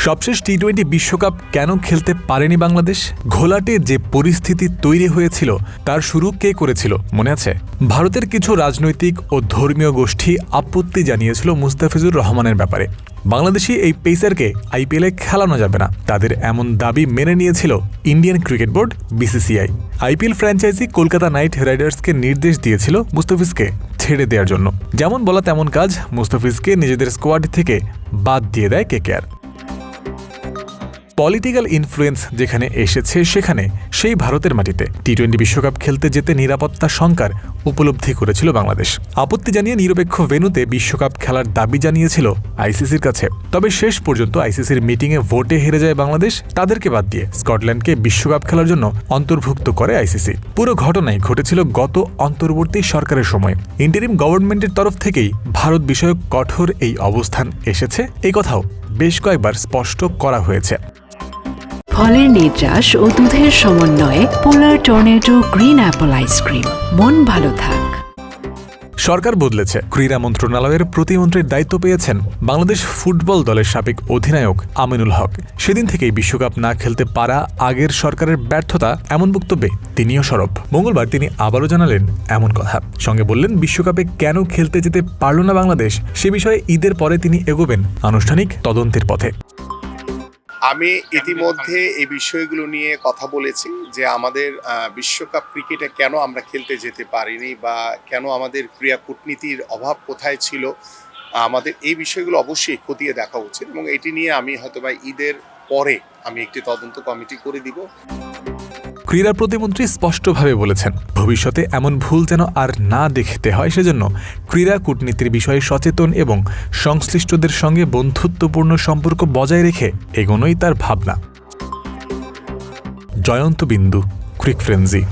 সবশেষ টি-20 বিশ্বকাপ কেন খেলতে পারেনি বাংলাদেশ? ঘোলাটে যে পরিস্থিতি তৈরি হয়েছিল তার শুরু কে করেছিল মনে আছে? ভারতের কিছু রাজনৈতিক ও ধর্মীয় গোষ্ঠী আপত্তি জানিয়েছিল মুস্তাফিজুর রহমানের ব্যাপারে। বাংলাদেশি এই পেসারকে আইপিএলে খেলানো যাবে না, তাদের এমন দাবি মেনে নিয়েছিল Indian cricket board BCCI. IPL franchise Kolkata knight রাইডার্সকে নির্দেশ দিয়েছিল মুস্তাফিজকে ছেড়ে দেওয়ার জন্য। যেমন বলা তেমন কাজ, মুস্তাফিজকে নিজেদের স্কোয়াড থেকে বাদ দিয়ে দেয় কেকেআর। পলিটিক্যাল ইনফ্লুয়েন্স যেখানে এসেছে সেখানে সেই ভারতের মাটিতে টি-20 বিশ্বকাপ খেলতে যেতে নিরাপত্তা শঙ্কার উপলব্ধি করেছিল বাংলাদেশ। আপত্তি জানিয়ে নিরপেক্ষ ভেন্যুতে বিশ্বকাপ খেলার দাবি জানিয়েছিল আইসিসির কাছে। তবে শেষ পর্যন্ত আইসিসির মিটিংয়ে ভোটে হেরে যায় বাংলাদেশ। তাদেরকে বাদ দিয়ে স্কটল্যান্ডকে বিশ্বকাপ খেলার জন্য অন্তর্ভুক্ত করে আইসিসি। পুরো ঘটনাই ঘটেছিল গত অন্তর্বর্তী সরকারের সময়। ইন্টারিম গভর্নমেন্টের তরফ থেকেই ভারত বিষয়ক কঠোর এই অবস্থান এসেছে, এই কথাও বেশ কয়েকবার স্পষ্ট করা হয়েছে। ফলের নির্যাস ও দুধের সমন্বয়ে পোলার টর্নেডো গ্রিন অ্যাপল আইসক্রিম। মন ভালো থাক। সরকার বদলেছে, ক্রীড়া মন্ত্রণালয়ের প্রতিমন্ত্রীর দায়িত্ব পেয়েছেন বাংলাদেশ ফুটবল দলের সাবেক অধিনায়ক আমিনুল হক। সেদিন থেকেই বিশ্বকাপ না খেলতে পারা আগের সরকারের ব্যর্থতা, এমন বক্তব্যে তিনিও সরব। মঙ্গলবার তিনি আবারও জানালেন এমন কথা, সঙ্গে বললেন বিশ্বকাপে কেন খেলতে যেতে পারল না বাংলাদেশ সে বিষয়ে ঈদের পরে তিনি এগোবেন আনুষ্ঠানিক তদন্তের পথে। আমি ইতিমধ্যে এই বিষয়গুলো নিয়ে কথা বলেছি যে আমাদের বিশ্বকাপ ক্রিকেটে কেন আমরা খেলতে যেতে পারিনি বা কেন আমাদের ক্রীড়া কূটনীতির অভাব কোথায় ছিল, আমাদের এই বিষয়গুলো অবশ্যই খতিয়ে দেখা উচিত এবং এটি নিয়ে আমি হয়তোবা ঈদের পরে আমি একটি তদন্ত কমিটি করে দিব। ক্রীড়া প্রতিমন্ত্রী স্পষ্টভাবে বলেছেন, ভবিষ্যতে এমন ভুল যেন আর না দেখতে হয়, সেজন্য ক্রীড়া কূটনীতির বিষয়ে সচেতন এবং সংশ্লিষ্টদের সঙ্গে বন্ধুত্বপূর্ণ সম্পর্ক বজায় রেখে এগোনোই তার ভাবনা। জয়ন্ত বিন্দু, ক্রিক ফ্রেন্সি।